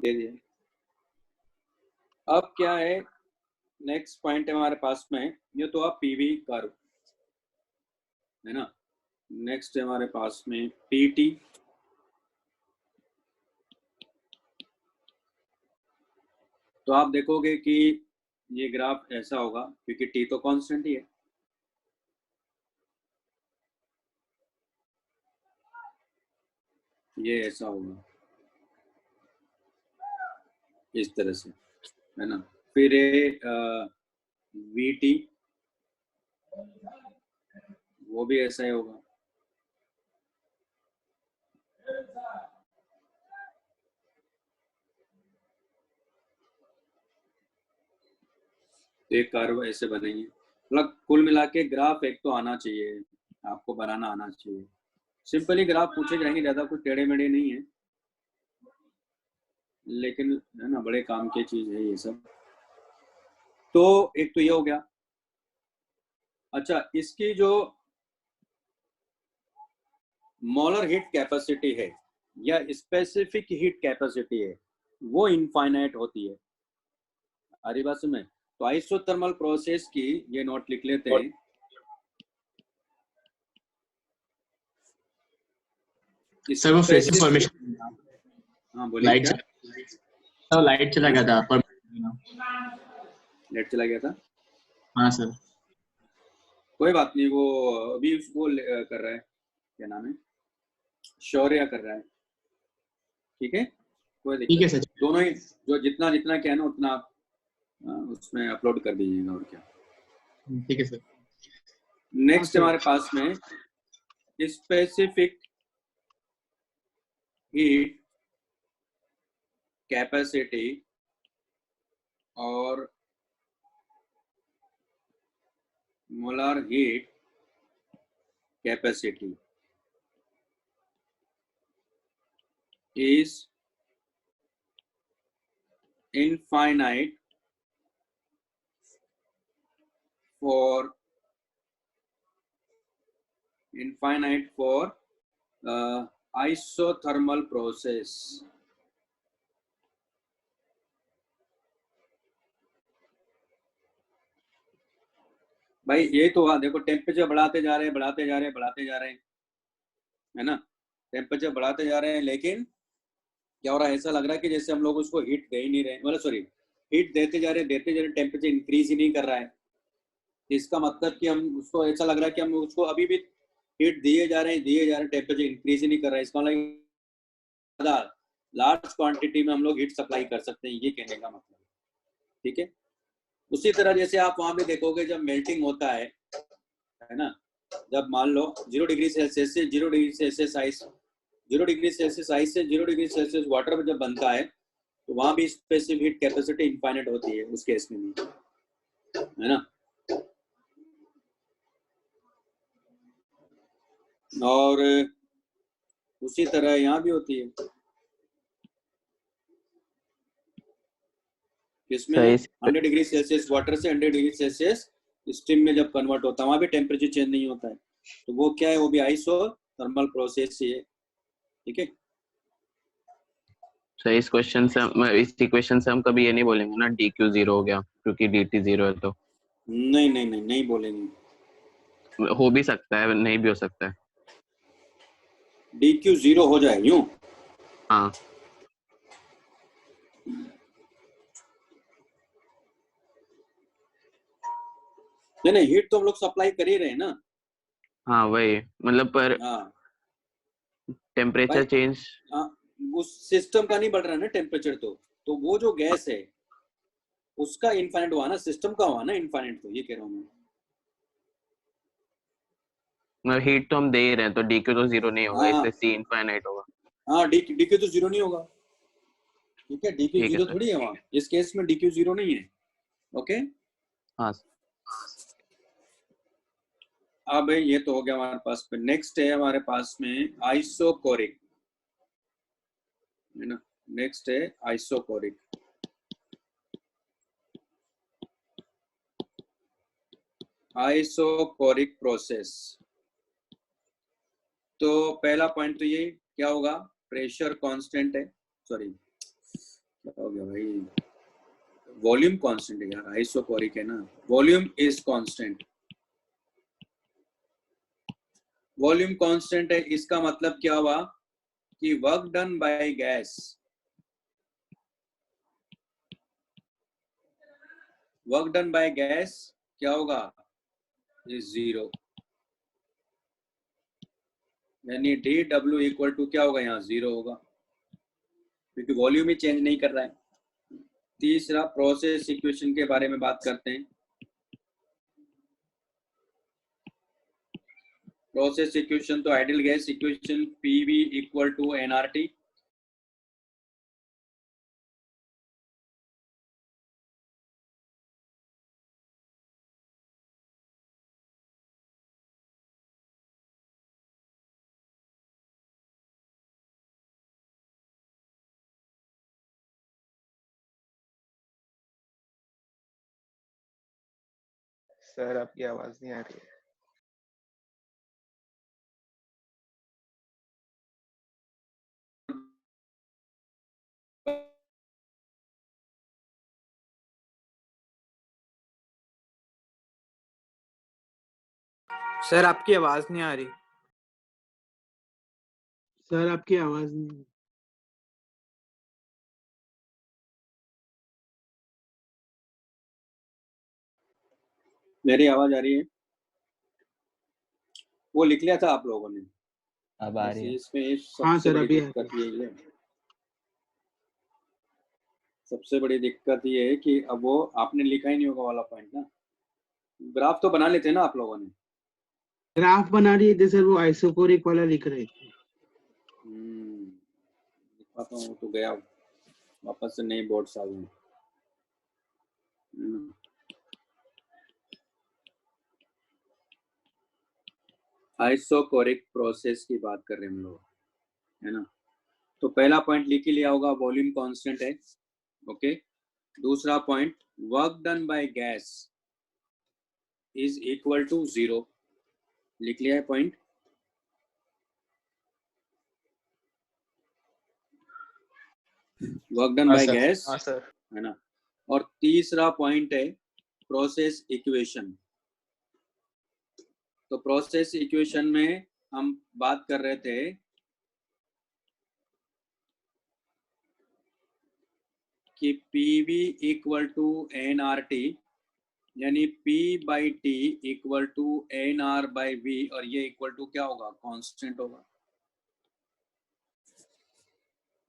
दे दिया। अब क्या है, नेक्स्ट पॉइंट है हमारे पास में, ये तो आप पीवी कर्व है ना। नेक्स्ट है हमारे पास में पीटी। तो आप देखोगे कि ये ग्राफ ऐसा होगा, क्योंकि टी तो कांस्टेंट ही है। ये ऐसा होगा इस तरह से, है ना। फिर वीटी वो भी ऐसा ही होगा। तो एक कर्व ऐसे बनेंगे। मतलब कुल मिला के ग्राफ एक तो आना चाहिए, आपको बनाना आना चाहिए। सिंपली ग्राफ पूछे जाएंगे, ज्यादा कुछ टेढ़े मेढ़े नहीं है, लेकिन है ना बड़े काम की चीज है ये सब। तो एक तो ये हो गया। अच्छा, इसकी जो मोलर हीट कैपेसिटी है या स्पेसिफिक हीट कैपेसिटी है वो इनफाइनाइट होती है। हरी बात में। तो आइसोथर्मल प्रोसेस की ये नोट लिख लेते हैं। सर वो फिर से फॉर्मेशन, हाँ बोलिए क्या? लाइट चला गया था पर नेट चला गया था। हाँ सर। कोई बात नहीं, वो अभी वो कर रहा है, क्या नाम है, शौर्य कर रहा है। ठीक है, कोई ठीक है दिक्कत सर। दोनों ही जो जितना जितना क्या है ना उतना आप उसमें अपलोड कर दीजिएगा और क्या। ठीक है सर। नेक्स्ट हमारे पास में स्पेसिफिक हीट कैपेसिटी और molar heat capacity is infinite for isothermal process। भाई ये तो देखो, टेम्परेचर बढ़ाते जा रहे हैं बढ़ाते जा रहे हैं बढ़ाते जा रहे हैं, है ना। टेम्परेचर बढ़ाते जा रहे हैं, लेकिन क्या हो रहा है, ऐसा लग रहा है कि जैसे हम लोग उसको हीट दे ही नहीं रहे, मतलब सॉरी हीट देते जा रहे टेम्परेचर इंक्रीज ही नहीं कर रहा है। इसका मतलब कि हम उसको ऐसा लग रहा है कि हम उसको अभी भी हीट दिए जा रहे हैं टेम्परेचर इंक्रीज ही नहीं कर रहा है। इसका मतलब लार्ज क्वांटिटी में हम लोग हीट सप्लाई कर सकते हैं, ये कहने का मतलब। ठीक है, उसी तरह जैसे आप वहां पे देखोगे जब मेल्टिंग होता है ना, जब मान लो 0 डिग्री सेल्सियस से 0 degree Celsius ice, 0 degree Celsius ice से 0 डिग्री सेल्सियस वाटर में जब बनता है, तो वहां भी स्पेसिफिक हीट कैपेसिटी इनफाइनाइट होती है उस केस में भी, है ना। और उसी तरह यहाँ भी होती है, इसमें 100 डिग्री सेल्सियस वाटर से 100 डिग्री सेल्सियस स्टीम में जब कन्वर्ट होता है, वहां भी टेम्परेचर चेंज नहीं होता है। तो वो क्या है, वो भी आइसोथर्मल प्रोसेस ही है। ठीक है, सर इस क्वेश्चन से इस इक्वेशन से हम कभी ये नहीं बोलेंगे ना dq 0 हो गया क्योंकि dt 0 है। तो नहीं नहीं नहीं नहीं बोलेंगे। हो भी सकता है, नहीं भी हो सकता है। dq 0 हो जाए यूं? हाँ नहीं नहीं, हीट तो हम लोग सप्लाई कर ही रहे हैं ना। हाँ वही मतलब, पर हाँ टेम्परेचर चेंज उस सिस्टम का नहीं बढ़ रहा ना टेम्परेचर, तो वो जो गैस है उसका इनफाइनाइट हुआ ना, सिस्टम का हुआ ना इनफाइनाइट। तो ये कह रहा हूँ मैं। मतलब हीट तो हम दे ही रहे हैं, तो dq तो 0 नहीं होगा, इसलिए c इनफाइनाइट होगा। हाँ dq तो 0 नहीं होगा। ठीक है, dq 0 थोड़ी है वहाँ, इस केस में dq 0 नहीं है। ओके, हाँ अब ये तो हो गया हमारे पास में। नेक्स्ट है हमारे पास में आइसोकोरिक, है ना। नेक्स्ट है आइसोकोरिक। Isochoric process. तो पहला पॉइंट तो ये क्या होगा, प्रेशर कांस्टेंट है, सॉरी क्या हो गया भाई? वॉल्यूम कांस्टेंट है यार, आइसोकोरिक है ना, volume is constant, volume constant है। इसका मतलब क्या हुआ कि work done by gas, work done by gas क्या होगा? इज जीरो, यानी डी डब्ल्यू इक्वल टू क्या होगा? यहाँ जीरो होगा, क्योंकि वॉल्यूम ही चेंज नहीं कर रहा है। तीसरा प्रोसेस इक्वेशन के बारे में बात करते हैं। प्रोसेस इक्वेशन तो ideal gas equation PV equal to NRT, sir आपकी आवाज नहीं आ रही है। सर आपकी आवाज नहीं आ रही। सर आपकी आवाज नहीं। मेरी आवाज आ रही है? वो लिख लिया था आप लोगों ने? अब आ रही है। इसमें हाँ सबसे सर, बड़ी अभी आ दिक्कत ये है, सबसे बड़ी दिक्कत ये है कि अब वो आपने लिखा ही नहीं होगा वाला पॉइंट ना। ग्राफ तो बना लेते हैं ना आप लोगों ने? ग्राफ बना रही थी सर, वो आइसोकोरिक वाला लिख रहे थे। लिखवाता हूँ तो गया वापस से नए बोर्ड्स आ गए। आइसोकोरिक प्रोसेस की बात कर रहे हैं हम लोग, है ना। तो पहला पॉइंट लिख ही लिया होगा, वॉल्यूम कांस्टेंट है, ओके। दूसरा point, work done by gas is equal to zero, लिख लिया है point. Work done by gas, हाँ सर। है ना। और तीसरा पॉइंट है प्रोसेस इक्वेशन। तो प्रोसेस इक्वेशन में हम बात कर रहे थे कि PV equal to N R T, यानी P by T equal to N R by V, और ये इक्वल टू क्या होगा? कांस्टेंट होगा,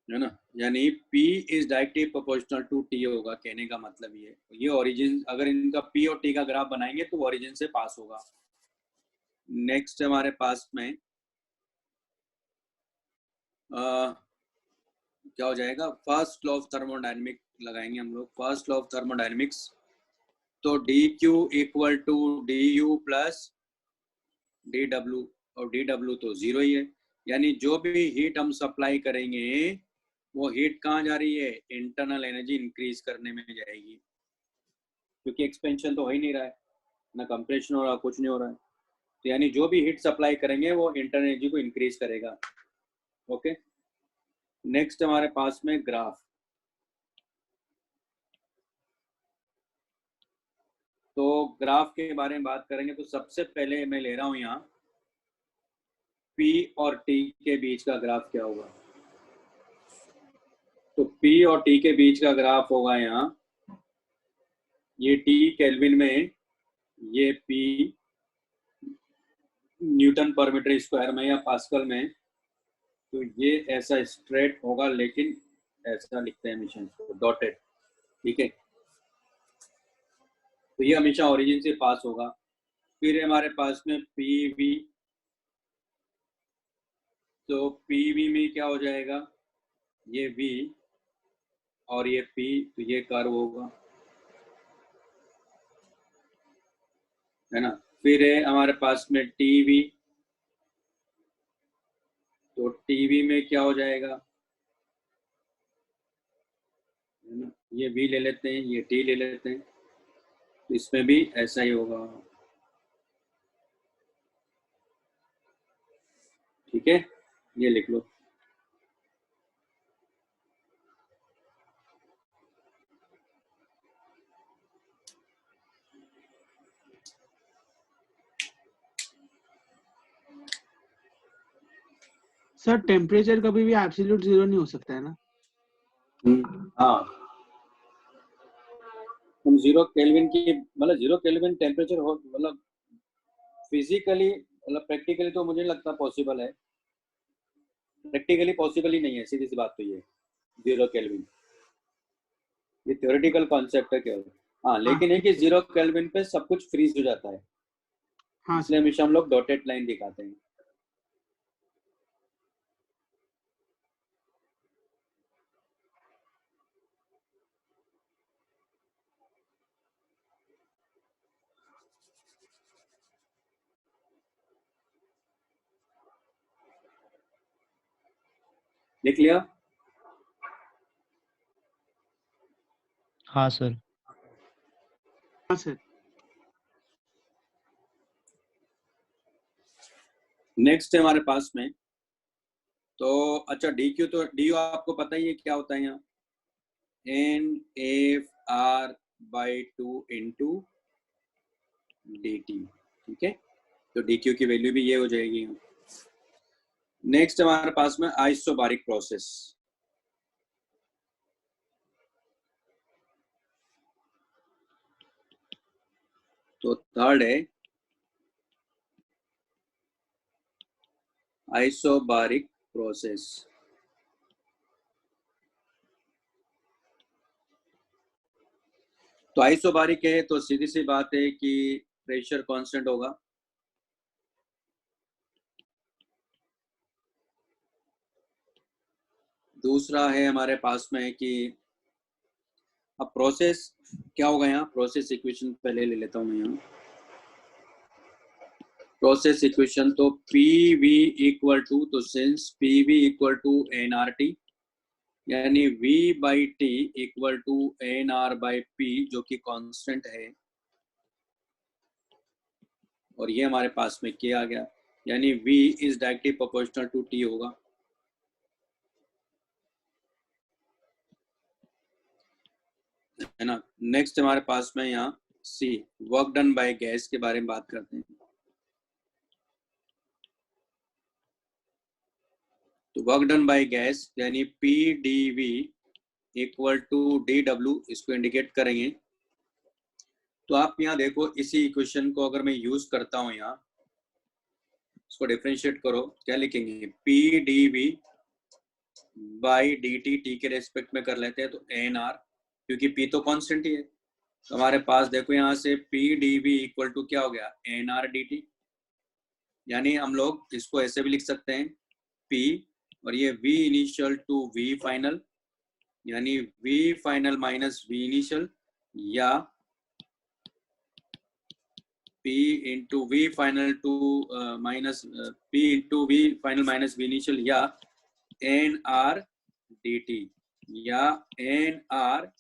है ना। यानी P is directly proportional to T होगा, कहने का मतलब ये ओरिजिन, अगर इनका P और T का ग्राफ बनाएंगे तो ओरिजिन से पास होगा। नेक्स्ट हमारे पास में क्या हो जाएगा? फर्स्ट लॉ ऑफ थर्मोडायनेमिक लगाएंगे हम लोग, फर्स्ट लॉ ऑफ थर्मोडायनेमिक्स। तो D Q equal to D U plus D W, और डी डब्ल्यू तो जीरो ही है, यानी जो भी हीट हम सप्लाई करेंगे वो हीट कहाँ जा रही है? इंटरनल एनर्जी इंक्रीज करने में जाएगी, क्योंकि एक्सपेंशन तो हो ही नहीं रहा है ना, कंप्रेशन हो रहा, कुछ नहीं हो रहा है। तो यानी जो भी हीट सप्लाई करेंगे वो इंटरनल एनर्जी को इंक्रीज करेगा, ओके। नेक्स्ट हमारे पास में ग्राफ। तो ग्राफ के बारे में बात करेंगे तो सबसे पहले मैं ले रहा हूं यहाँ P और T के बीच का ग्राफ क्या होगा। तो P और T के बीच का ग्राफ होगा यहाँ, ये T केल्विन में, ये P न्यूटन पर मीटर स्क्वायर में या पास्कल में। तो ये ऐसा स्ट्रेट होगा, लेकिन ऐसा लिखते हैं हमेशा इसको डॉटेड, ठीक है। तो ये हमेशा ओरिजिन से पास होगा। फिर हमारे पास में PV, तो PV में क्या हो जाएगा? ये V और ये P, तो ये कर्व होगा, है ना। फिर है हमारे पास में TV, तो TV में क्या हो जाएगा? है ना, ये V ले लेते हैं, ये T ले लेते हैं, तो इसमें भी ऐसा ही होगा, ठीक है। ये लिख लो। सर टेम्परेचर कभी भी एब्सोल्यूट जीरो नहीं हो सकता है ना? हाँ, हम 0 केल्विन की मतलब 0 केल्विन टेम्परेचर हो मतलब फिजिकली मतलब प्रैक्टिकली तो मुझे नहीं लगता पॉसिबल है, प्रैक्टिकली पॉसिबल ही नहीं है, सीधी सी बात तो ये 0 केल्विन, ये थ्योरेटिकल कॉन्सेप्ट है केवल। हाँ, लेकिन है कि 0 केल्विन पे सब कुछ फ्रीज हो जाता है, हाँ इसलिए सर। हमेशा हम लोग डॉटेड लाइन दिखाते हैं। लिख लिया? हाँ सर। हाँ सर। नेक्स्ट है हमारे पास में, तो अच्छा DQ, तो DU आपको पता ही है क्या होता है यहाँ, NFR/2 इंटू DT, ठीक है, तो DQ की वैल्यू भी ये हो जाएगी। नेक्स्ट हमारे पास में आइसोबारिक प्रोसेस, तो थर्ड है आइसोबारिक प्रोसेस। तो आइसोबारिक है तो सीधी सी बात है कि प्रेशर कांस्टेंट होगा, दूसरा है हमारे पास में कि अब प्रोसेस क्या होगा, यहाँ प्रोसेस इक्वेशन पहले ले लेता हूँ मैं यहाँ प्रोसेस इक्वेशन, तो PV इक्वल टू, तो since PV equal to NRT, यानी V/T इक्वल टू NR/P जो कि कांस्टेंट है, और ये हमारे पास में K आ गया, यानी V is directly proportional to T होगा। है ना। नेक्स्ट हमारे पास में यहाँ C, work done by gas के बारे में बात करते हैं। तो वर्क डन बाय गैस यानी PdV इक्वल टू DW, इसको इंडिकेट करेंगे। तो आप यहाँ देखो इसी इक्वेशन को अगर मैं यूज करता हूँ, यहाँ इसको डिफरेंशिएट करो, क्या लिखेंगे, PdV बाई DT, T के रेस्पेक्ट में कर लेते हैं, तो NR, क्योंकि P तो कांस्टेंट ही है, तो हमारे पास देखो यहाँ से PdV इक्वल टू क्या हो गया, NR/DT, यानी हम लोग इसको ऐसे भी लिख सकते हैं P और ये V initial to V final, यानी V final minus V initial, या P into V final to minus P into V final minus V initial, या NR/DT, या NR/T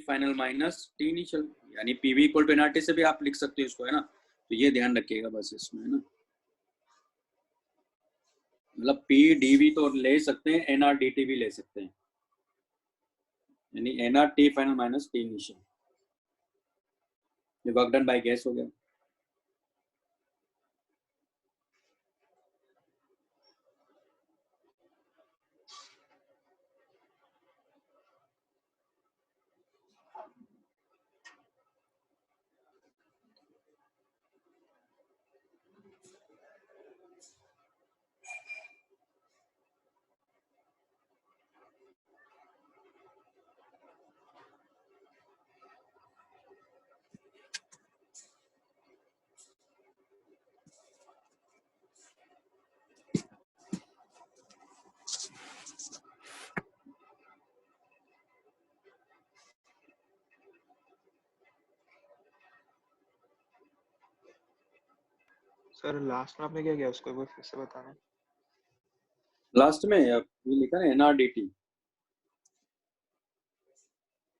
final minus T initial, यानी PV इक्वल टू NRT से भी आप लिख सकते हो इसको, है ना। तो ये ध्यान रखिएगा बस इसमें, है ना, मतलब PdV तो ले सकते हैं, NR/DT भी ले सकते हैं, यानी NR/T final minus T initial. ये वर्क डन बाय गैस हो गया। सर लास्ट में आपने क्या किया उसको एक बार फिर से बताना। लास्ट में ये लिखा है NR/DT,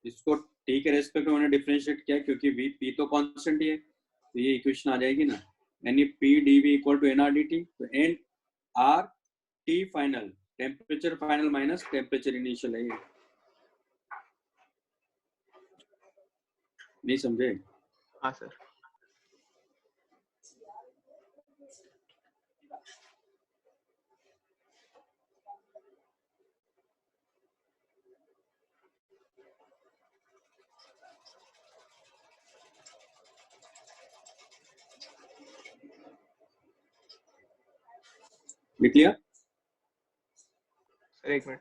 इसको T के रेस्पेक्ट में मैंने डिफरेंशिएट किया क्योंकि V P तो कांस्टेंट ही है, तो ये इक्वेशन आ जाएगी ना, यानी PdV इक्वल टू NR/DT, तो NR/T final, temperature final minus temperature initial है ये, नहीं समझे? हाँ सर। लिख लिया? सर एक मिनट।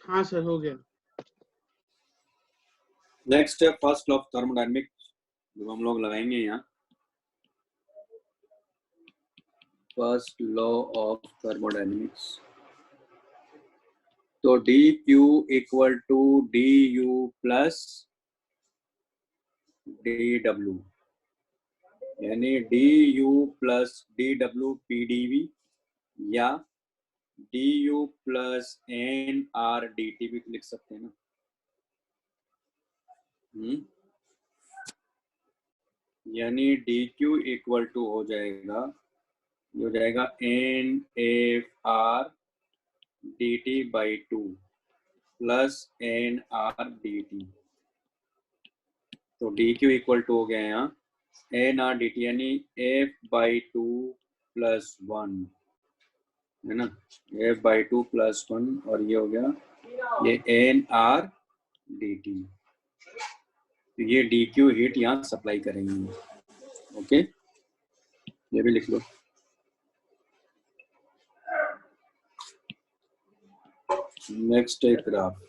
हाँ सर हो गया। नेक्स्ट है फर्स्ट लॉ ऑफ थर्मोडायनेमिक्स, जो हम लोग लगाएंगे यहाँ। फर्स्ट लॉ ऑफ थर्मोडायनेमिक्स, तो D Q equal to D U plus D W, यानी D U plus D W P D V, या D U plus N R D T भी लिख सकते हैं ना। यानी डी क्यू इक्वल टू हो जाएगा N F R D T by two plus N R D T. तो डी क्यू इक्वल टू हो गया यहाँ एन आर डी टी, यानी F by two plus one, है ना, F by two plus one, और ये हो गया ये एन आर डी टी। तो ये डी क्यू हीट यहाँ सप्लाई करेंगे। ओके, ये भी लिख लो। नेक्स्ट एक ग्राफ,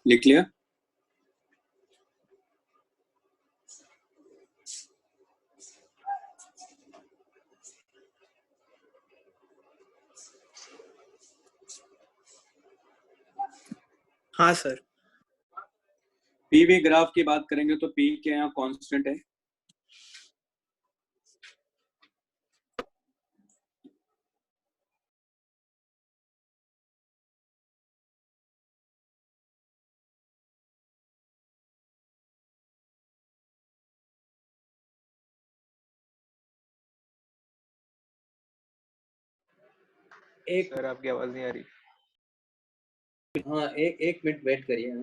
लिख लिया? हाँ सर। पीवी ग्राफ की बात करेंगे तो पी के यहाँ कांस्टेंट है, एक सर आपकी आवाज नहीं आ रही। हाँ एक मिनट वेट करिए।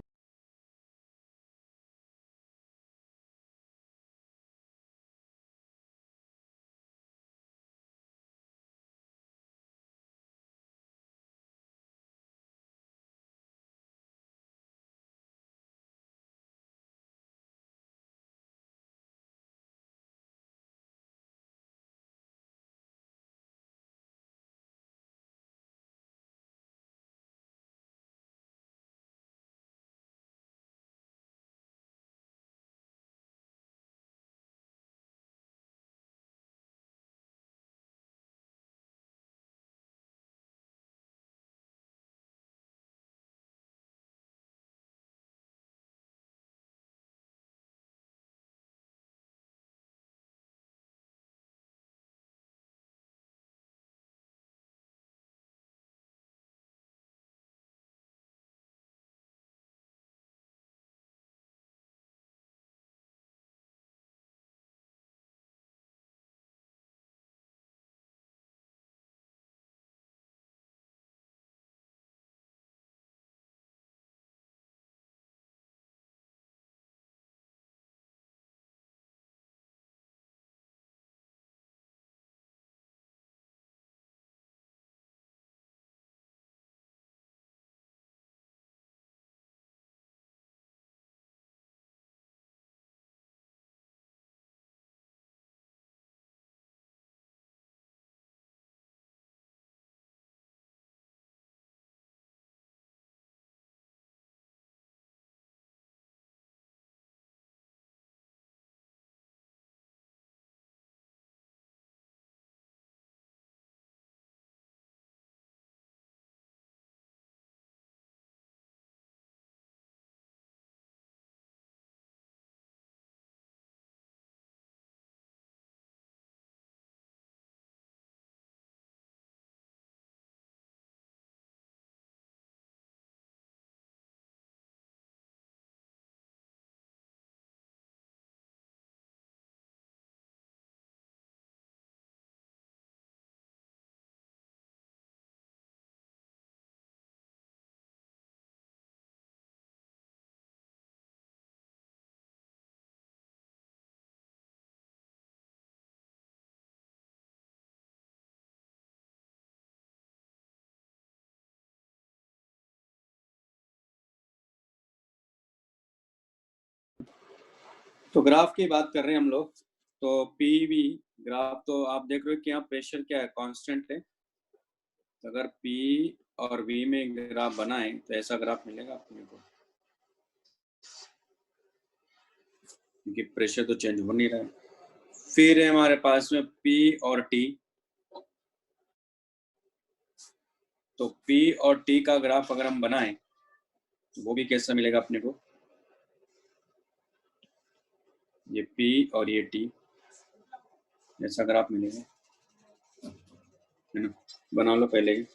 तो ग्राफ की बात कर रहे हैं हम लोग। तो पीवी ग्राफ, तो आप देख रहे हो कि यहाँ प्रेशर क्या है, कांस्टेंट है। तो अगर पी और वी में ग्राफ बनाए तो ऐसा ग्राफ मिलेगा अपने को, क्योंकि प्रेशर तो चेंज हो नहीं रहा है। फिर है हमारे पास में पी और टी। तो पी और टी का ग्राफ अगर हम बनाएं तो वो भी कैसा मिलेगा अपने को, ये पी और ये टी, ऐसा ग्राफ मिलेगा, है ना। बना लो पहले ही।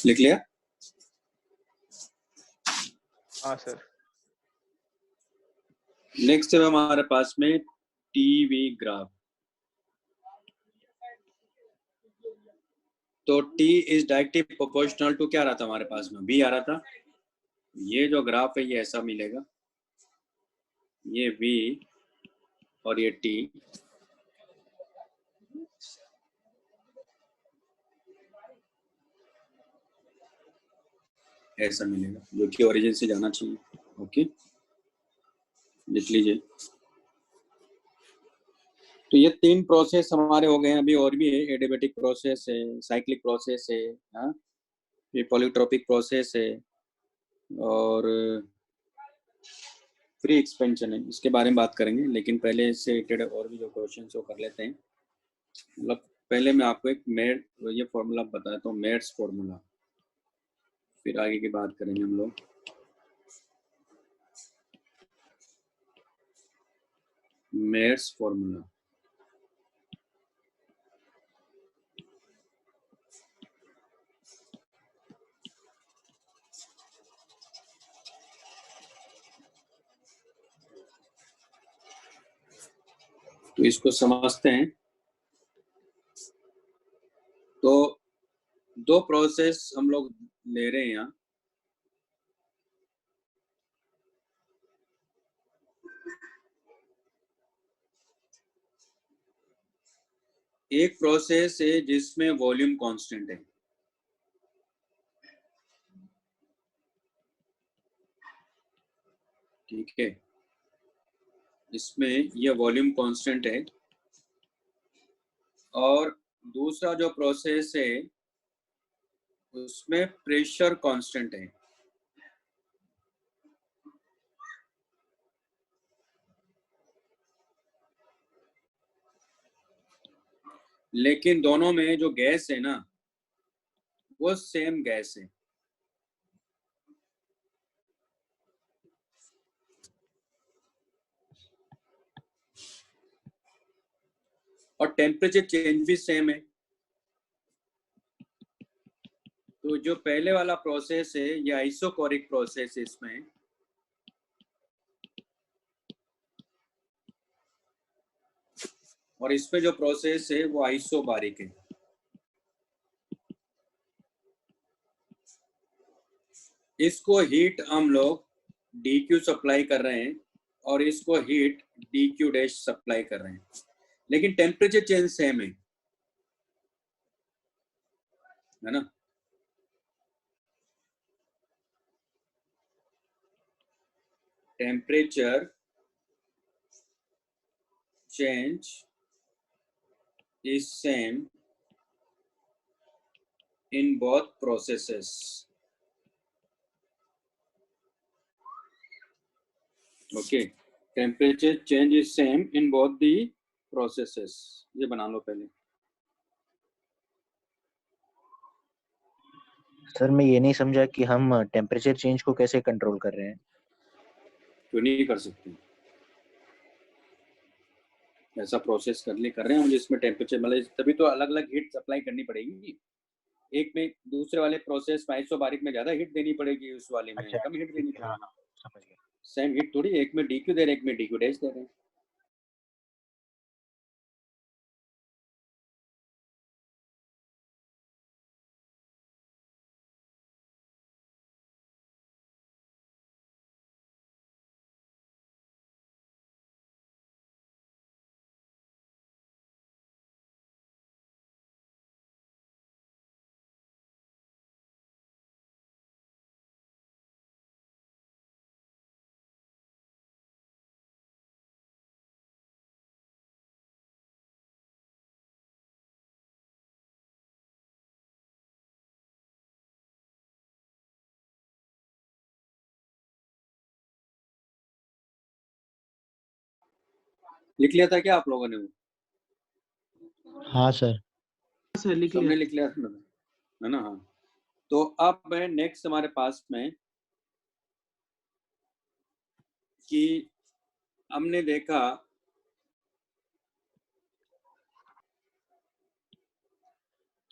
लिख लिया? हाँ सर। नेक्स्ट है हमारे पास में टीवी ग्राफ। तो T is directly proportional to क्या आ रहा था हमारे पास में, B आ रहा था। ये जो ग्राफ है ये ऐसा मिलेगा, ये V और ये T, ऐसा मिलेगा, जो कि ओरिजिन से जाना चाहिए। ओके, लिख लीजिए। तो ये 3 प्रोसेस हमारे हो गए हैं। अभी और भी है, एडियाबैटिक प्रोसेस है, साइक्लिक प्रोसेस है, हाँ, ये पॉलीट्रोपिक प्रोसेस है और फ्री एक्सपेंशन है। इसके बारे में बात करेंगे, लेकिन पहले इससे रिलेटेड और भी जो क्वेश्चन वो कर लेते हैं। मतलब पहले मैं आपको एक मेड ये फॉर्मूला बताता हूँ, मेड्स फॉर्मूला, फिर आगे की बात करेंगे हम लोग। मेड्स फॉर्मूला, तो इसको समझते हैं। तो 2 प्रोसेस हम लोग ले रहे हैं यहाँ। एक प्रोसेस है जिसमें वॉल्यूम कांस्टेंट है, ठीक है, इसमें ये वॉल्यूम कांस्टेंट है। और दूसरा जो प्रोसेस है उसमें प्रेशर कांस्टेंट है। लेकिन दोनों में जो गैस है ना वो सेम गैस है। और टेम्परेचर चेंज भी सेम है। तो जो पहले वाला प्रोसेस है ये आइसोकोरिक प्रोसेस है इसमें, और इसमें जो प्रोसेस है वो आइसोबारिक है। इसको हीट हम लोग DQ सप्लाई कर रहे हैं और इसको हीट DQ डैश सप्लाई कर रहे हैं, लेकिन टेम्परेचर चेंज सेम है ना। Temperature change is same in both processes. Okay, temperature change is same in both the processes. ये बना लो पहले। सर मैं ये नहीं समझा कि हम टेम्परेचर चेंज को कैसे कंट्रोल कर रहे हैं। क्यों नहीं कर सकते, ऐसा प्रोसेस कर रहे हैं हम जिसमें टेम्परेचर, मतलब तभी तो अलग अलग हीट सप्लाई करनी पड़ेगी। एक में दूसरे वाले प्रोसेस में आइसोबारिक में ज्यादा हीट देनी पड़ेगी, उस वाले में कम हीट देनी पड़ेगी। समझ गया। सेम हीट थोड़ी, एक में DQ दे रहे हैं, एक में DQ डैश दे रहे हैं। लिख लिया था क्या आप लोगों ने वो? हाँ सर। सर लिख सबने लिया। लिख लिया था है ना? हाँ, तो अब नेक्स्ट हमारे पास में कि हमने देखा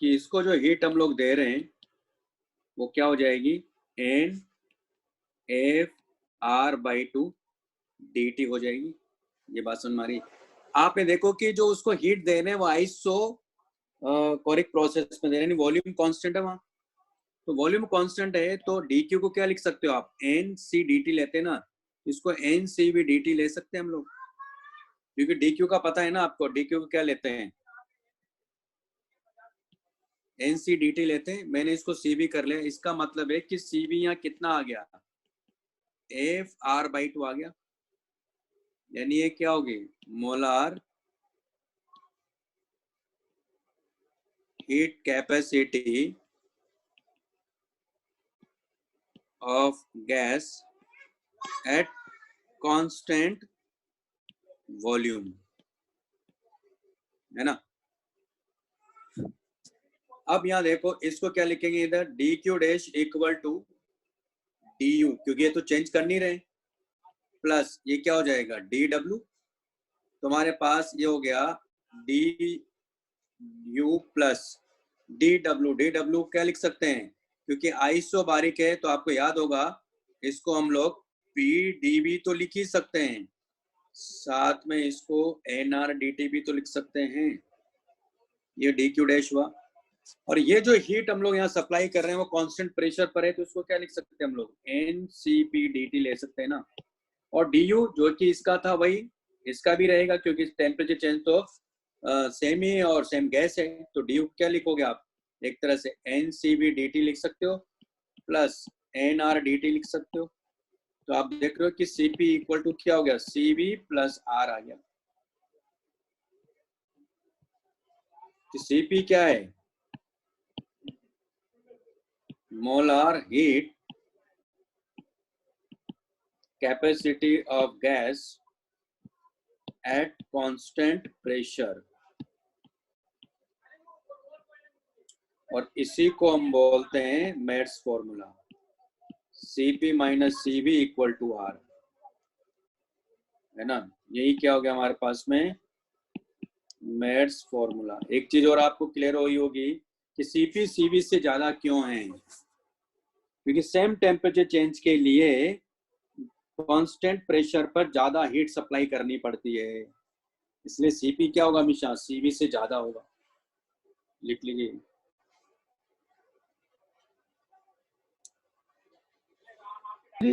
कि इसको जो हीट हम लोग दे रहे हैं वो क्या हो जाएगी, N F R by two D T हो जाएगी। ये बात समझ मारी। आपने देखो कि जो उसको हीट दे रहे हैं वो आइसो कोरिक प्रोसेस में दे रहे हैं, वॉल्यूम कांस्टेंट है वहां। तो वॉल्यूम कांस्टेंट है तो डी क्यू को क्या लिख सकते हो आप, एन सी डी टी लेते हैं ना, इसको N C B D T ले सकते हैं हम लोग, क्योंकि डी क्यू का पता है ना आपको। डी क्यू को क्या लेते हैं, एन सी डी टी लेते हैं। मैंने इसको सी बी कर लिया, इसका मतलब है कि सी बी यहाँ कितना आ गया, एफ आर बाई टू आ गया। यानी ये क्या होगी, molar heat capacity of gas at constant volume, है ना। अब यहां देखो इसको क्या लिखेंगे, इधर D Q dash equal to D U, क्योंकि ये तो चेंज कर नहीं रहे, प्लस ये क्या हो जाएगा डी डब्ल्यू। तुम्हारे पास ये हो गया D U plus D W. D W क्या लिख सकते हैं, क्योंकि आइसो बारीक है तो आपको याद होगा इसको हम लोग पी डी बी तो लिख ही सकते हैं, साथ में इसको एन आर डी टी भी तो लिख सकते हैं। ये डी क्यू डैश हुआ। और ये जो हीट हम लोग यहाँ सप्लाई कर रहे हैं वो कांस्टेंट प्रेशर पर है, तो इसको क्या लिख सकते हैं हम लोग, N C P D T ले सकते हैं ना। और डी यू जो कि इसका था वही इसका भी रहेगा, क्योंकि टेम्परेचर चेंज तो सेम ही और सेम गैस है। तो डी यू क्या लिखोगे आप, एक तरह से N C B D T लिख सकते हो plus N R D T लिख सकते हो। तो आप देख रहे हो कि सी पी इक्वल टू क्या हो गया, सी बी प्लस आर आ गया। सी पी क्या है, molar heat capacity of gas at constant pressure, और इसी को हम बोलते हैं मेट्स formula, Cp minus Cv equal to R, है ना। यही क्या हो गया हमारे पास में मेट्स फॉर्मूला। एक चीज और आपको क्लियर हुई होगी कि Cp Cv से ज्यादा क्यों है, क्योंकि सेम टेम्परेचर चेंज के लिए कांस्टेंट प्रेशर पर ज्यादा हीट सप्लाई करनी पड़ती है, इसलिए सीपी क्या होगा, हमेशा सीवी से ज्यादा होगा। लिख लीजिए।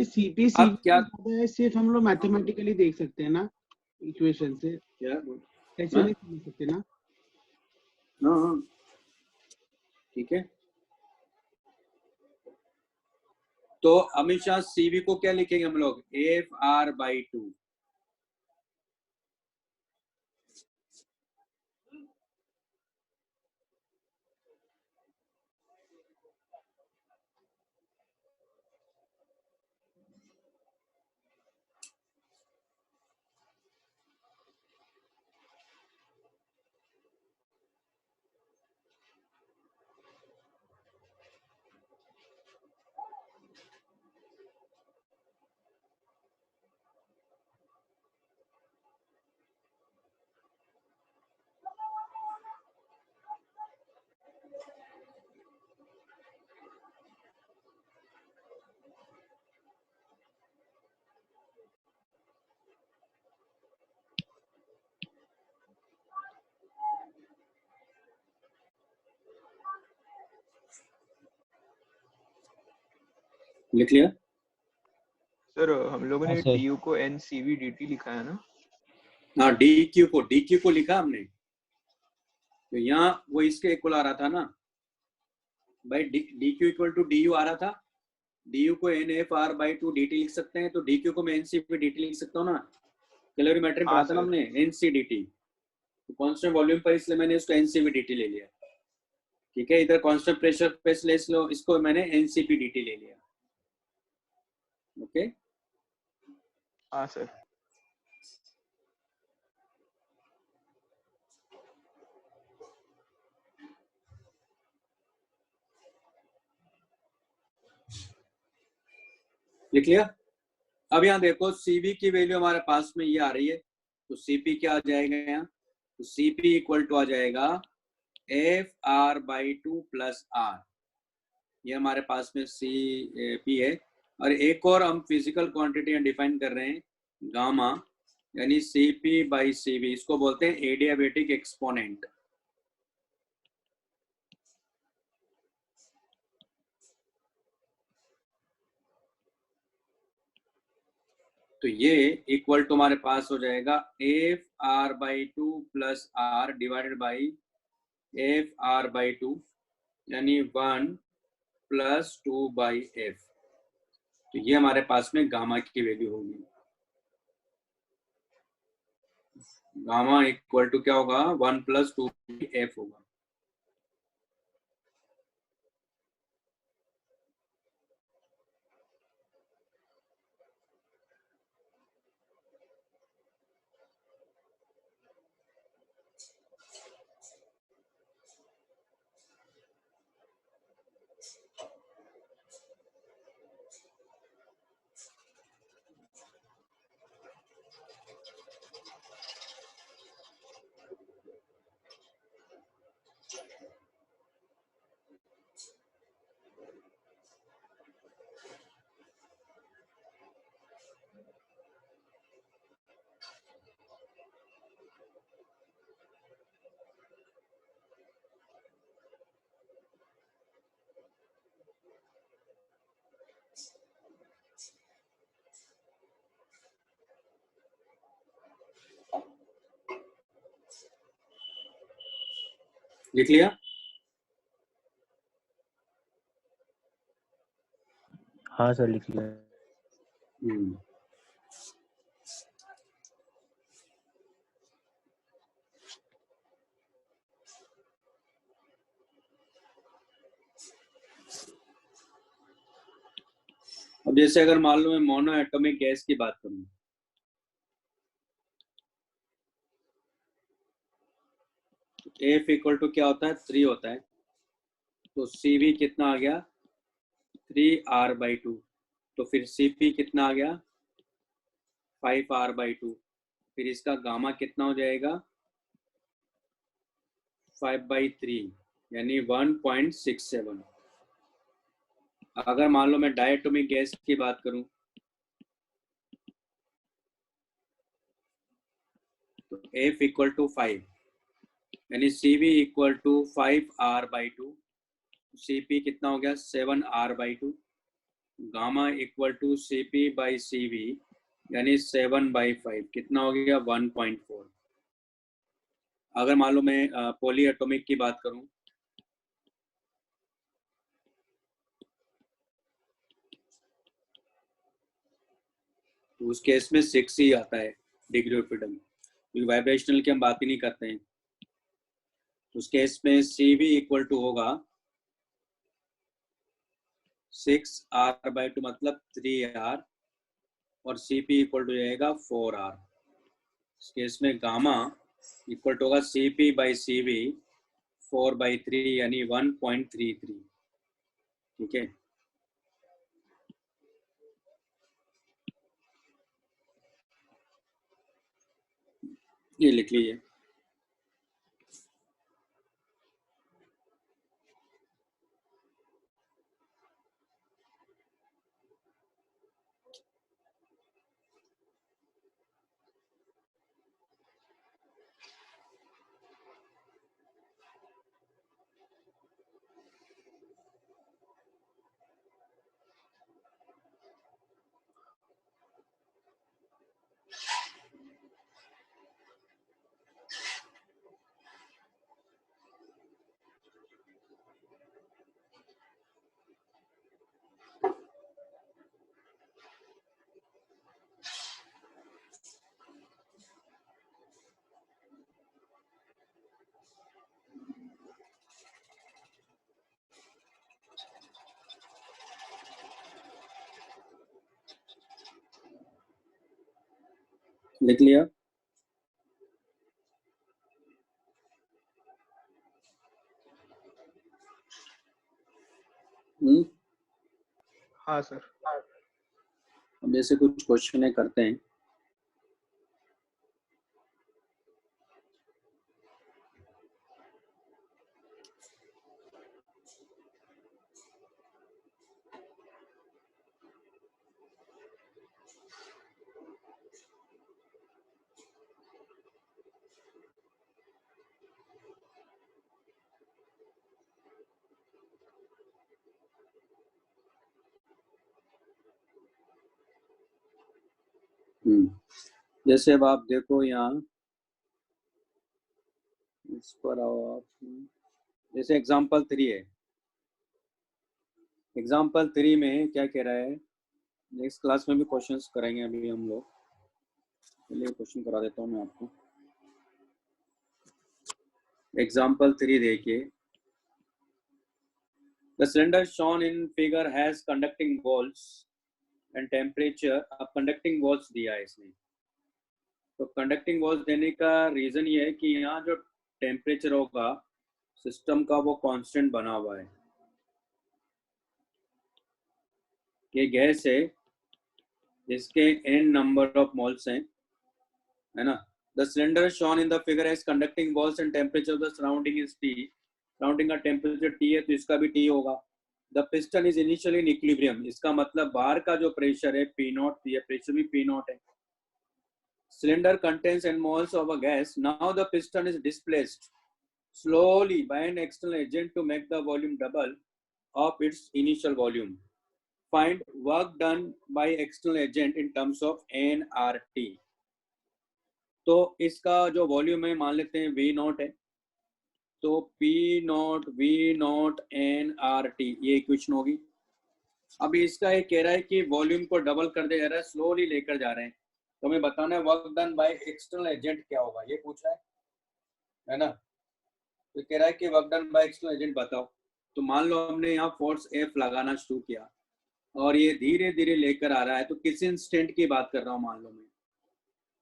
सीपी अब सीवी क्या है, सिर्फ हम लोग मैथमेटिकली देख सकते हैं ना, इक्वेशन से क्या ऐसे नहीं समझ सकते ना। हाँ ठीक है। तो हमेशा सीवी को क्या लिखेंगे हम लोग, एफ आर बाई टू। लिख लिया। सर हम लोगों ने हाँ सर। डी को N C V D T लिखा है ना। हाँ डी क्यू को लिखा हमने, तो यहाँ वो इसके इक्वल आ रहा था ना भाई, D Q equal to D U आ रहा था। डी यू को N F R by two D T लिख सकते हैं, तो डी क्यू को मैं N C P D T लिख सकता हूँ ना, कैलोरीमेट्री में हाँ पढ़ा था ना सर। हमने, N C D T. Constant volume पर इसलिए मैंने इसको N C V D T ले लिया, ठीक है। इधर कांस्टेंट प्रेशर पे इसको मैंने N C P D T ले लिया, ओके। हाँ सर। लिख लिया। अब यहाँ देखो Cv की वैल्यू हमारे पास में ये आ रही है, तो Cp क्या आ जाएगा यहाँ, तो Cp इक्वल टू आ जाएगा Fr/2 प्लस R, ये हमारे पास में Cp है। और एक और हम फिजिकल क्वांटिटी डिफाइन कर रहे हैं, गामा, यानी Cp/Cv, इसको बोलते हैं एडियाबेटिक एक्सपोनेंट। तो ये इक्वल टू हमारे पास हो जाएगा Fr/2 plus R divided by Fr/2, यानी 1 प्लस 2/F। तो ये हमारे पास में गामा की वैल्यू होगी। गामा इक्वल टू क्या होगा, 1 प्लस 2/F होगा। लिख लिया। हाँ सर लिख लिया। अब जैसे अगर मान लो मैं मोनो एटॉमिक गैस की बात करूं, F इक्वल टू क्या होता है, 3 होता है, तो Cv कितना आ गया, 3R/2, तो फिर Cp कितना आ गया, 5R/2, फिर इसका गामा कितना हो जाएगा, 5/3, यानी 1.67। अगर मान लो मैं डायटोमिक गैस की बात करूं, तो F इक्वल टू 5, यानी Cv equal to 5R/2, Cp कितना हो गया, 7R/2, gamma equal to Cp/Cv, यानी 7/5, कितना हो गया, 1.4। अगर मान लो मैं पॉली एटॉमिक की बात करूं, तो उस केस में 6 ही आता है डिग्री ऑफ फ्रीडम, क्योंकि वाइब्रेशनल की हम बात ही नहीं करते हैं। उस केस में Cv इक्वल टू होगा 6R/2, मतलब 3R, और Cp इक्वल टू जाएगा 4R। इस केस में गामा इक्वल टू होगा Cp/Cv 4/3, यानी 1.33। ठीक है, ये लिख लीजिए। लिख लिया। हाँ सर। हम जैसे कुछ क्वेश्चन करते हैं। जैसे अब आप देखो यहाँ इस पर आओ आप, जैसे एग्जाम्पल 3 है। एग्जाम्पल 3 में क्या कह रहा है, नेक्स्ट क्लास में भी क्वेश्चंस करेंगे अभी हम लोग, चलिए क्वेश्चन करा देता हूँ मैं आपको। एग्जाम्पल 3 देखिए, the cylinder shown in figure has conducting walls and temperature. अब कंडक्टिंग वॉल्स दिया है इसने, तो कंडक्टिंग वॉल्स देने का रीजन ये है कि यहाँ जो टेम्परेचर होगा सिस्टम का वो कांस्टेंट बना हुआ है। ये गैस है, इसके n नंबर ऑफ मोल्स हैं, है ना। The cylinder shown in the figure has conducting walls and temperature of the surrounding is T। Surrounding का टेम्परेचर T है तो इसका भी T होगा। The piston is initially in equilibrium, इसका मतलब बाहर का जो प्रेशर है P0, ये प्रेशर भी P0 है। Cylinder contains n moles of a gas. Now the piston is displaced slowly by an external agent to make the volume double of its initial volume. Find work done by external agent in terms of nRT. तो इसका जो volume है मान लेते हैं V0 है, तो P0 V0 nRT, ये इक्वेशन होगी। अभी इसका ये कह रहा है कि वॉल्यूम को डबल कर दिया जा रहा है, स्लोली लेकर जा रहे हैं, तो हमें बताना है work done by external agent क्या होगा, ये पूछ रहा है ना। तो कह रहा है कि work done by external agent बताओ। तो मान लो हमने यहाँ फोर्स F लगाना शुरू किया और ये धीरे धीरे लेकर आ रहा है, तो किस इंस्टेंट की बात कर रहा हूँ मान लो मैं,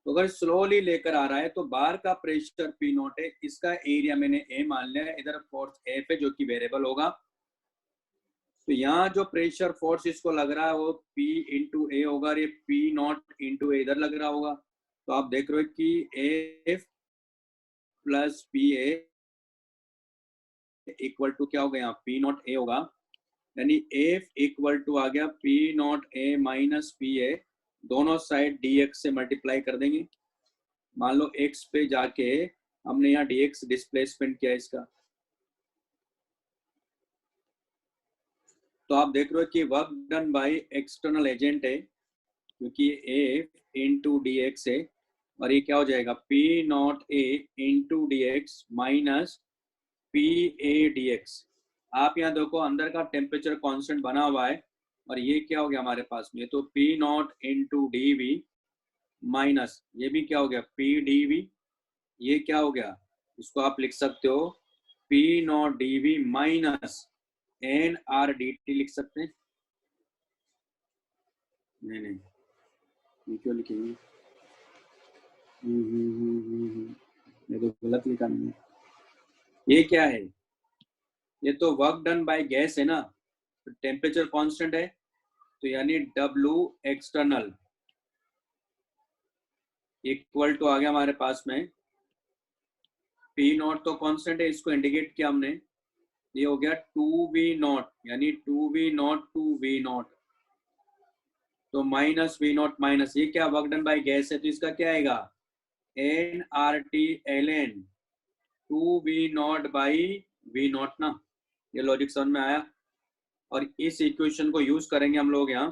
तो अगर स्लोली लेकर आ रहा है तो बाहर का प्रेशर P0 है, इसका एरिया मैंने A मान लिया है, इधर फोर्स F है जो कि वेरिएबल होगा। तो यहाँ जो प्रेशर फोर्स इसको लग रहा है वो P इंटू ए होगा और ये P0 इंटू ए इधर लग रहा होगा। तो आप देख रहे हो कि F plus PA equal to क्या हो गया, P0 A होगा, यानी F इक्वल टू आ गया P0 A माइनस PA, दोनों साइड dx से मल्टीप्लाई कर देंगे। मान लो x पे जाके हमने यहाँ dx डिस्प्लेसमेंट किया इसका, तो आप देख रहे हो कि work done by external agent है क्योंकि F इंटू डी एक्स है, और ये क्या हो जाएगा P0 A into D x minus PA dx। आप यहाँ देखो अंदर का टेम्परेचर कांस्टेंट बना हुआ है और ये क्या हो गया हमारे पास में, तो P0 इंटू DV माइनस ये भी क्या हो गया PDV, ये क्या हो गया, इसको आप लिख सकते हो P0 DV माइनस nRDT लिख सकते हैं। नहीं ये क्यों लिखेंगे, ये तो गलत लिखा नहीं है। ये क्या है, ये तो वर्क डन बाय गैस है ना, तो टेम्परेचर कांस्टेंट है, तो यानी W एक्सटर्नल इक्वल टू आ गया हमारे पास में P0 तो कांस्टेंट है, इसको इंडिकेट किया हमने, ये हो गया 2V0 यानी 2V0 टू V0, तो माइनस V0 माइनस ये क्या वर्क डन बाय गैस है, तो इसका क्या आएगा nRT ln 2V0 by V0 ना। ये लॉजिक समझ में आया, और इस इक्वेशन को यूज करेंगे हम लोग यहाँ,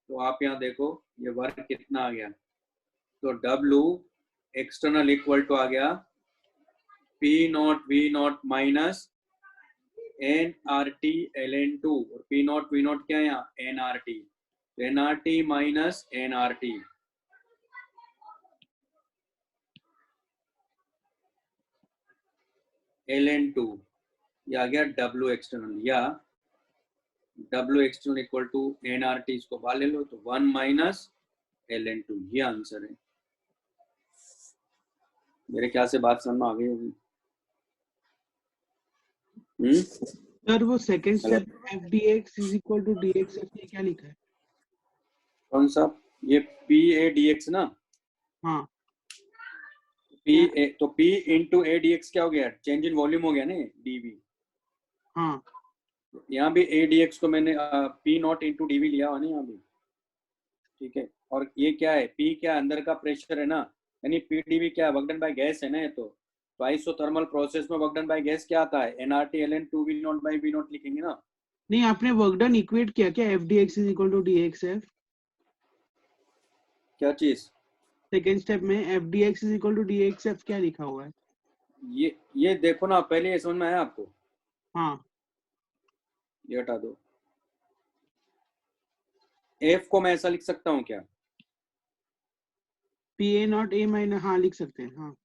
तो आप यहाँ देखो ये वर्क कितना आ गया, तो W एक्सटर्नल इक्वल टू आ गया P0 V0 minus nRT ln 2, और P0 V0 क्या है यहाँ nRT, तो nRT माइनस nRT, ln 2, ये आ गया W एक्सटर्नल, या W external equal to nRT, इसको बाहर ले लो तो 1 माइनस ln 2, ये आंसर है। मेरे ख्याल से बात समझ में आ गई होगी। सर वो second step f dx is equal to dx, ये क्या लिखा है? कौन सा ये पी ए डी एक्स ना, हाँ पी ए, तो P into A D x क्या हो गया, चेंज इन वॉल्यूम हो गया ना, डीवी। हाँ यहाँ भी ए डी एक्स को मैंने पी नॉट इंटू डीवी लिया हुआ ना यहाँ भी, ठीक है। और ये क्या है, पी क्या अंदर का प्रेशर है ना, यानी पी डीवी क्या वर्क डन बाय गैस है ना ये तो आइसोथर्मल प्रोसेस में वर्क डन बाय गैस क्या आता है, NRT L N 2 V not by V not लिखेंगे ना। नहीं, आपने वर्क डन इक्वेट किया क्या, F D X is equal to D X F? क्या चीज, सेकेंड स्टेप में F D X is equal to D X F क्या लिखा हुआ है? ये देखो ना, पहले ये समझ में आया आपको? हाँ, ये हटा दो, एफ को मैं ऐसा लिख सकता हूँ क्या, P A not a minus, हाँ लिख सकते हैं, हाँ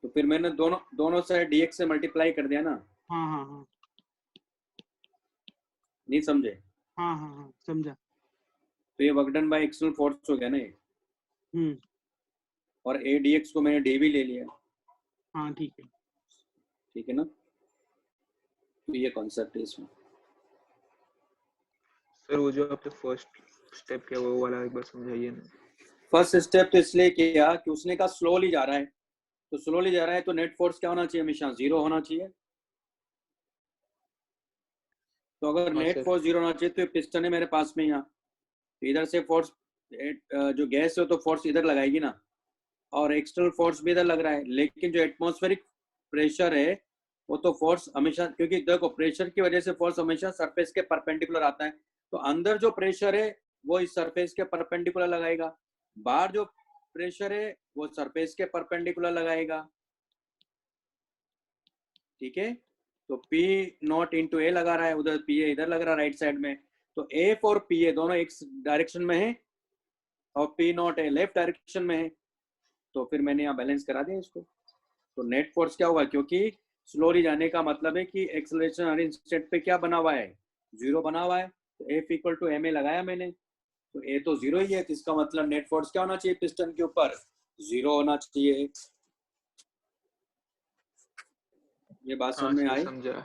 तो फिर मैंने दोनों साइड डीएक्स से मल्टीप्लाई कर दिया ना। हाँ हाँ हाँ नहीं समझे? हाँ हाँ हाँ समझा। तो ये work done by external force हो गया ना ये, हम्म, और ए डी एक्स को मैंने डीवी ले लिया, हाँ ठीक है। ठीक है ना। तो ये कॉन्सेप्ट है इसमें। सर वो जो आपने फर्स्ट स्टेप किया वो वाला एक बार समझाइए ना। फर्स्ट स्टेप तो इसलिए किया कि उसने कहा स्लोली जा रहा है, तो स्लोली जा रहा है तो नेट फोर्स क्या होना चाहिए, हमेशा 0 होना चाहिए। तो अगर हाँ नेट सर। फोर्स 0 होना चाहिए, तो ये पिस्टन है मेरे पास में यहाँ, तो इधर से फोर्स जो गैस है तो फोर्स इधर लगाएगी ना, और एक्सटर्नल फोर्स भी इधर लग रहा है, लेकिन जो एटमॉस्फेरिक प्रेशर है वो तो फोर्स हमेशा, क्योंकि देखो प्रेशर की वजह से फोर्स हमेशा सरफेस के परपेंडिकुलर आता है, तो अंदर जो प्रेशर है वो इस सरफेस के परपेंडिकुलर लगाएगा, बाहर जो प्रेशर है वो सरफेस के परपेंडिकुलर लगाएगा, ठीक है। तो P नॉट इंटू ए लगा रहा है, उधर पी ए इधर लग रहा है राइट साइड में, तो एफ और पी ए दोनों एक डायरेक्शन में है और P not a left direction में है, तो फिर मैंने यहाँ बैलेंस करा दिया इसको। तो नेट फोर्स क्या होगा, क्योंकि स्लोली जाने का मतलब है कि एक्सेलरेशन हर इंस्टेंट पे क्या बना हुआ है, 0 बना हुआ है, तो F equal to M A लगाया मैंने, तो ए तो 0 ही है, तो इसका मतलब नेट फोर्स क्या होना चाहिए पिस्टन के ऊपर, 0 होना चाहिए। ये बात हाँ समझ में सर आई? समझा।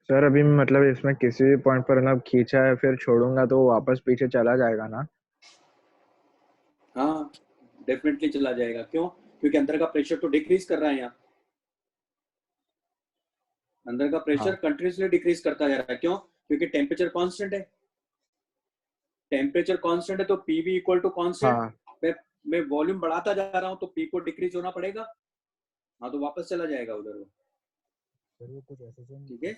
सर अभी मतलब इसमें किसी भी पॉइंट पर मतलब खींचा है फिर छोड़ूंगा तो वो वापस पीछे चला जाएगा ना? हाँ डेफिनेटली चला जाएगा, क्यों, क्योंकि अंदर का प्रेशर तो डिक्रीज कर रहा है यहाँ, अंदर का प्रेशर हाँ। कंटिन्यूसली डिक्रीज करता जा रहा है, क्यों, क्योंकि टेम्परेचर कांस्टेंट है, टेम्परेचर कांस्टेंट है तो पीवी इक्वल टू कांस्टेंट, हाँ मैं वॉल्यूम बढ़ाता जा रहा हूँ तो पी को डिक्रीज होना पड़ेगा, हाँ तो वापस चला जाएगा उधर वो, ठीक है।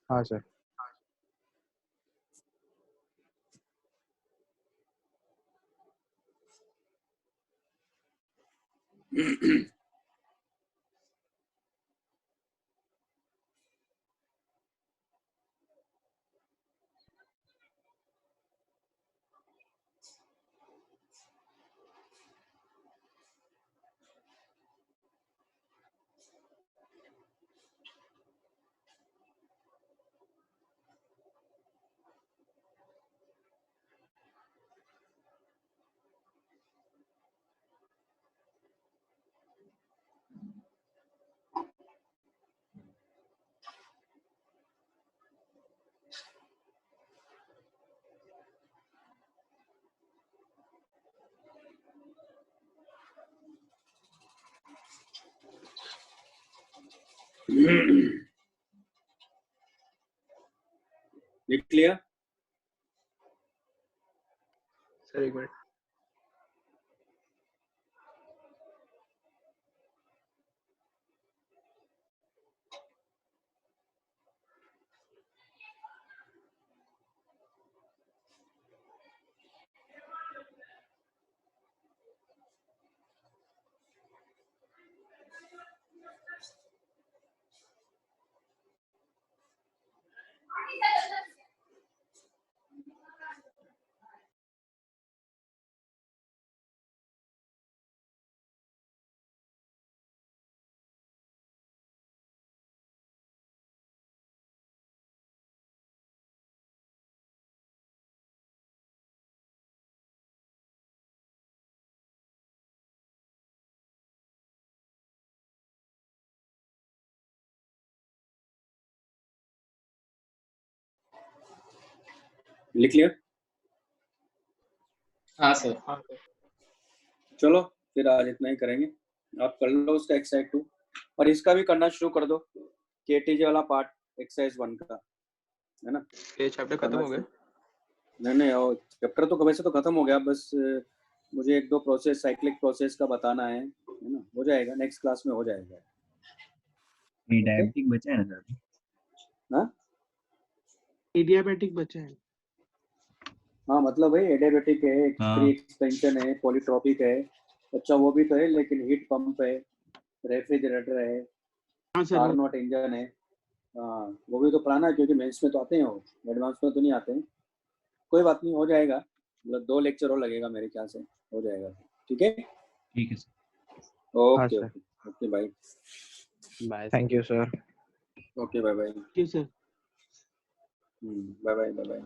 हाँ सर। लिख लिया? सर एक मिनट। लिख लिया? हाँ सर। हाँ सर। चलो फिर आज इतना ही करेंगे। आप कर लो उसका एक्सरसाइज 2 और इसका भी करना शुरू कर दो, केटीजे वाला पार्ट एक्सरसाइज 1 का, है ना? ये चैप्टर खत्म हो गया? नहीं वो चैप्टर तो वैसे तो खत्म हो गया, बस मुझे 1-2 प्रोसेस साइक्लिक प्रोसेस का बताना है ना? हो जाएगा, नेक्स्ट क्लास में हो जाएगा। डायबिटिक बचा है ना सर? हाँ एडियाबेटिक बचा है। हाँ, मतलब भाई एडियाबेटिक है, एक्सप्री एक्सपेंशन है, पॉलीट्रॉपिक है, अच्छा वो भी तो है, लेकिन हीट पंप है, रेफ्रिजरेटर है, हाँ सर। कार्नोट इंजन है, हाँ वो भी तो पढ़ाना है, क्योंकि मेंस में तो आते हैं वो, एडवांस में तो नहीं आते हैं। कोई बात नहीं, हो जाएगा, मतलब 2 लेक्चर और लगेगा मेरे ख्याल से, हो जाएगा। ठीक है ठीक है sir. Okay sir. Okay okay bye. Bye thank you sir. Okay bye bye. जी sir. Bye bye bye bye.